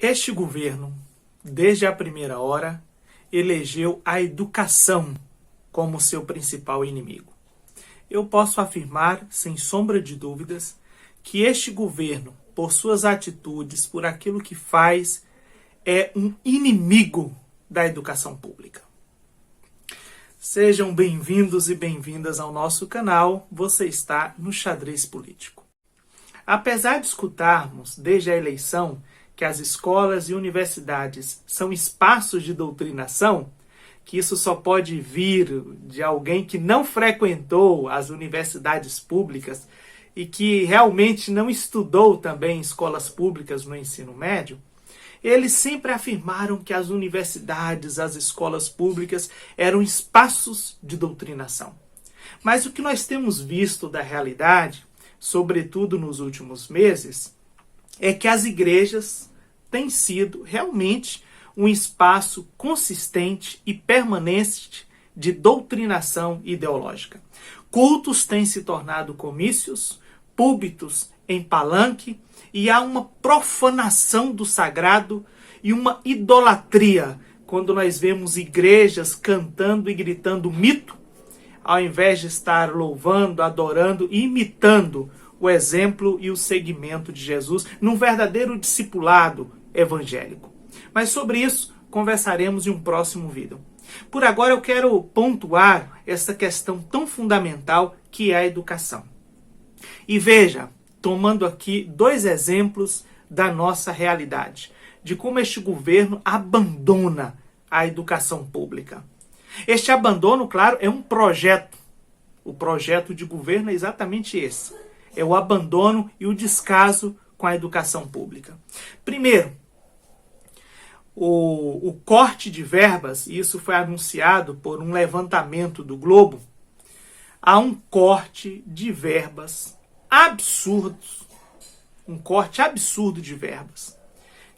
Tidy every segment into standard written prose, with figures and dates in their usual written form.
Este governo, desde a primeira hora, elegeu a educação como seu principal inimigo. Eu posso afirmar, sem sombra de dúvidas, que este governo, por suas atitudes, por aquilo que faz, é um inimigo da educação pública. Sejam bem-vindos e bem-vindas ao nosso canal. Você está no Xadrez Político. Apesar de escutarmos, desde a eleição, que as escolas e universidades são espaços de doutrinação, que isso só pode vir de alguém que não frequentou as universidades públicas e que realmente não estudou também escolas públicas no ensino médio, eles sempre afirmaram que as universidades, as escolas públicas eram espaços de doutrinação. Mas o que nós temos visto da realidade, sobretudo nos últimos meses, é que as igrejas têm sido realmente um espaço consistente e permanente de doutrinação ideológica. Cultos têm se tornado comícios, púlpitos em palanque, e há uma profanação do sagrado e uma idolatria quando nós vemos igrejas cantando e gritando mito, ao invés de estar louvando, adorando e imitando o exemplo e o seguimento de Jesus num verdadeiro discipulado evangélico. Mas sobre isso conversaremos em um próximo vídeo. Por agora eu quero pontuar essa questão tão fundamental que é a educação. E veja, tomando aqui dois exemplos da nossa realidade, de como este governo abandona a educação pública. Este abandono, claro, é um projeto. O projeto de governo é exatamente esse. É o abandono e o descaso com a educação pública. Primeiro, o corte de verbas, e isso foi anunciado por um levantamento do Globo, há um corte de verbas absurdos, um corte absurdo de verbas,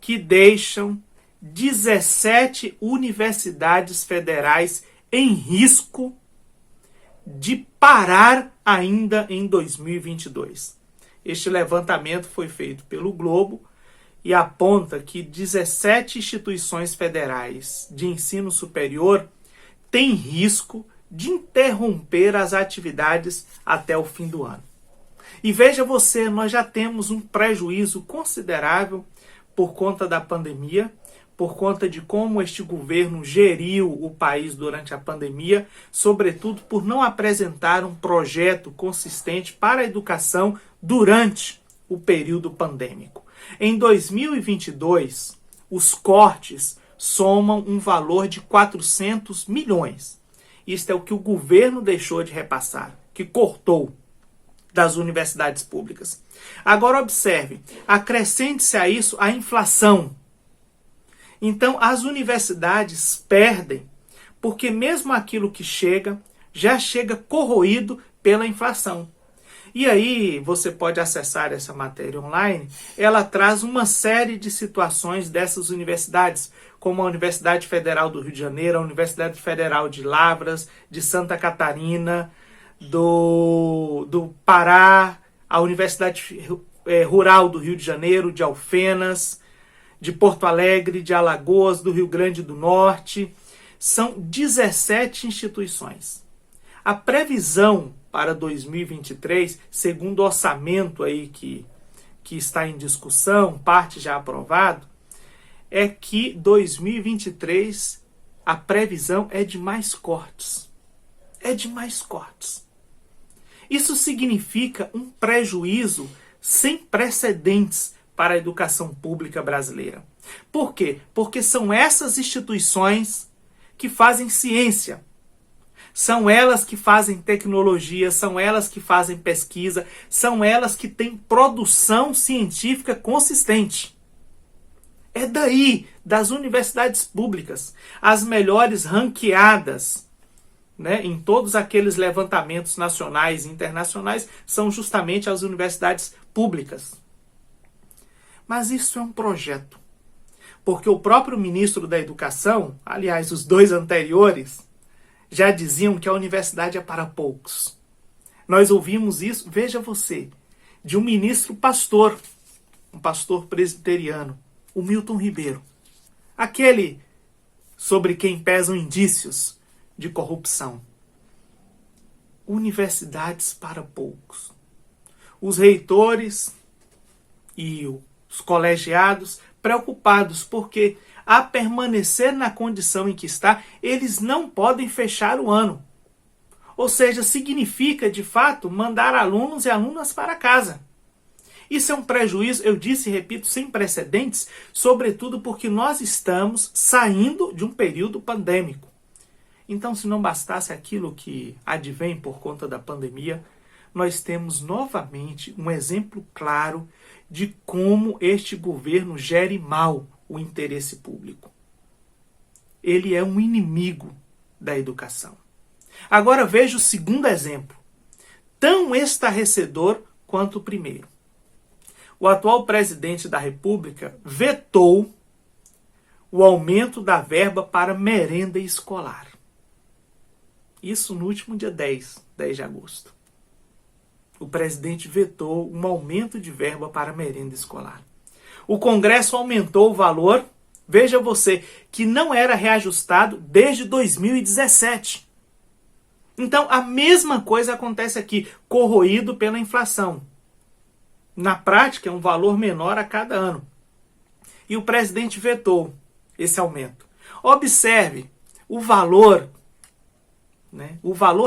que deixam 17 universidades federais em risco de parar ainda em 2022. Este levantamento foi feito pelo Globo e aponta que 17 instituições federais de ensino superior têm risco de interromper as atividades até o fim do ano. E veja você, nós já temos um prejuízo considerável por conta da pandemia, por conta de como este governo geriu o país durante a pandemia, sobretudo por não apresentar um projeto consistente para a educação durante o período pandêmico. Em 2022, os cortes somam um valor de 400 milhões. Isto é o que o governo deixou de repassar, que cortou das universidades públicas. Agora observe, acrescente-se a isso a inflação. Então as universidades perdem, porque mesmo aquilo que chega, já chega corroído pela inflação. E aí você pode acessar essa matéria online, ela traz uma série de situações dessas universidades, como a Universidade Federal do Rio de Janeiro, a Universidade Federal de Lavras, de Santa Catarina, do Pará, a Universidade Rural do Rio de Janeiro, de Alfenas, de Porto Alegre, de Alagoas, do Rio Grande do Norte. São 17 instituições. A previsão para 2023, segundo o orçamento aí que está em discussão, parte já aprovado, é que 2023 a previsão é de mais cortes. É de mais cortes. Isso significa um prejuízo sem precedentes para a educação pública brasileira. Por quê? Porque são essas instituições que fazem ciência. São elas que fazem tecnologia, são elas que fazem pesquisa, são elas que têm produção científica consistente. É daí, das universidades públicas, as melhores ranqueadas, né, em todos aqueles levantamentos nacionais e internacionais, são justamente as universidades públicas. Mas isso é um projeto. Porque o próprio ministro da Educação, aliás, os dois anteriores, já diziam que a universidade é para poucos. Nós ouvimos isso, veja você, de um ministro pastor, um pastor presbiteriano, O Milton Ribeiro. Aquele sobre quem pesam indícios de corrupção. Universidades para poucos. Os reitores e os colegiados preocupados porque, a permanecer na condição em que está, eles não podem fechar o ano. Ou seja, significa, de fato, mandar alunos e alunas para casa. Isso é um prejuízo, eu disse e repito, sem precedentes, sobretudo porque nós estamos saindo de um período pandêmico. Então, se não bastasse aquilo que advém por conta da pandemia, nós temos novamente um exemplo claro de como este governo gere mal o interesse público. Ele é um inimigo da educação. Agora veja o segundo exemplo, tão estarrecedor quanto o primeiro. O atual presidente da República vetou o aumento da verba para merenda escolar. Isso no último dia 10 de agosto. O presidente vetou um aumento de verba para merenda escolar. O Congresso aumentou o valor, veja você, que não era reajustado desde 2017. Então, a mesma coisa acontece aqui, corroído pela inflação. Na prática, é um valor menor a cada ano. E o presidente vetou esse aumento. Observe, o valor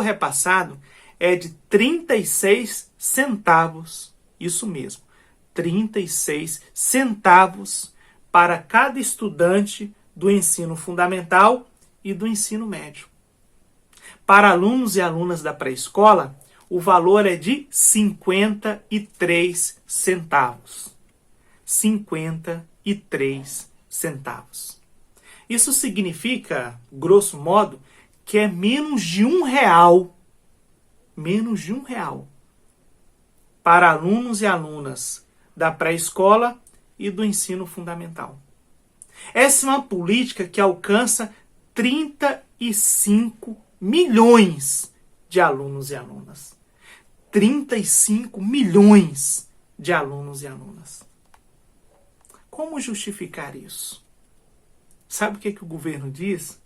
repassado é de 36 centavos, isso mesmo, 36 centavos para cada estudante do ensino fundamental e do ensino médio. Para alunos e alunas da pré-escola, o valor é de 53 centavos. 53 centavos. Isso significa, grosso modo, que é menos de R$1. Menos de R$1 para alunos e alunas da pré-escola e do ensino fundamental. Essa é uma política que alcança 35 milhões de alunos e alunas. 35 milhões de alunos e alunas. Como justificar isso? Sabe o que o governo diz?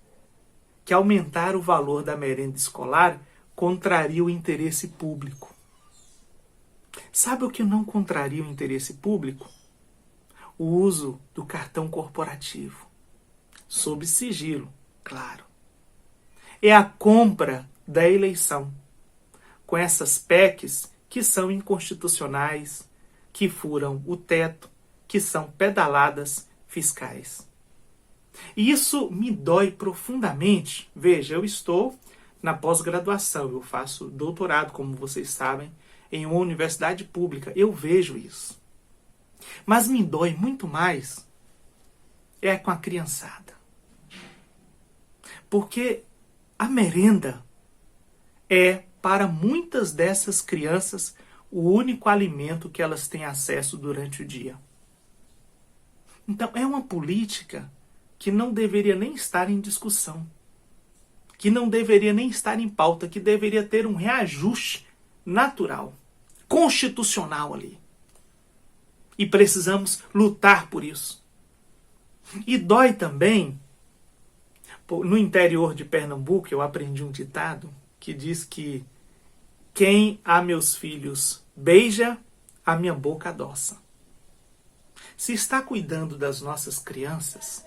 Que aumentar o valor da merenda escolar contraria o interesse público. Sabe o que não contraria o interesse público? O uso do cartão corporativo. Sob sigilo, claro. É a compra da eleição. Com essas PECs que são inconstitucionais, que furam o teto, que são pedaladas fiscais. E isso me dói profundamente. Veja, eu estou na pós-graduação, eu faço doutorado, como vocês sabem, em uma universidade pública. Eu vejo isso. Mas me dói muito mais é com a criançada. Porque a merenda é, para muitas dessas crianças, o único alimento que elas têm acesso durante o dia. Então, é uma política que não deveria nem estar em discussão, que não deveria nem estar em pauta, que deveria ter um reajuste natural, constitucional ali. E precisamos lutar por isso. E dói também, no interior de Pernambuco, eu aprendi um ditado que diz que quem a meus filhos beija, a minha boca adoça. Se está cuidando das nossas crianças,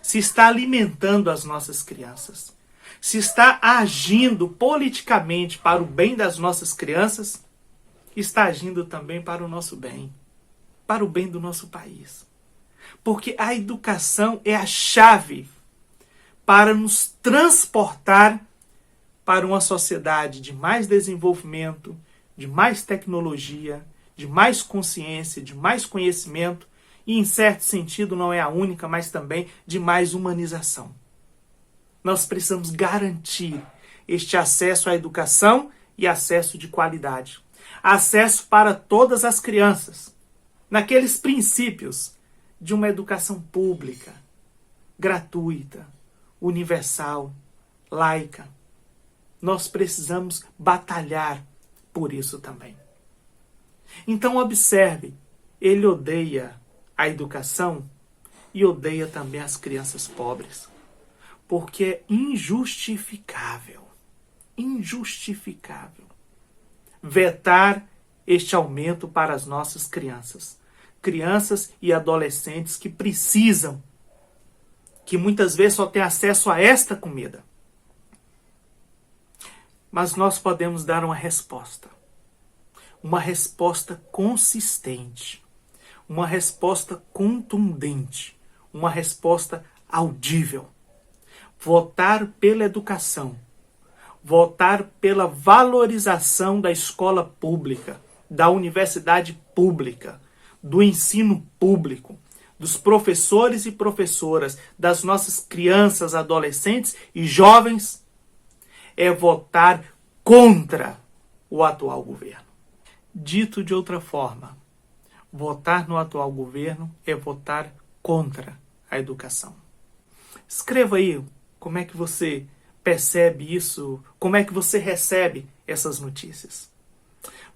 se está alimentando as nossas crianças, se está agindo politicamente para o bem das nossas crianças, está agindo também para o nosso bem, para o bem do nosso país. Porque a educação é a chave para nos transportar para uma sociedade de mais desenvolvimento, de mais tecnologia, de mais consciência, de mais conhecimento, e em certo sentido não é a única, mas também de mais humanização. Nós precisamos garantir este acesso à educação e acesso de qualidade. Acesso para todas as crianças, naqueles princípios de uma educação pública, gratuita, universal, laica. Nós precisamos batalhar por isso também. Então observe, ele odeia a educação e odeia também as crianças pobres. Porque é injustificável vetar este aumento para as nossas crianças. Crianças e adolescentes que precisam, que muitas vezes só têm acesso a esta comida. Mas nós podemos dar uma resposta consistente, uma resposta contundente, uma resposta audível. Votar pela educação, votar pela valorização da escola pública, da universidade pública, do ensino público, dos professores e professoras, das nossas crianças, adolescentes e jovens, é votar contra o atual governo. Dito de outra forma, votar no atual governo é votar contra a educação. Escreva aí como é que você percebe isso, como é que você recebe essas notícias.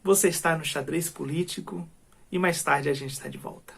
Você está no Xadrez Político e mais tarde a gente está de volta.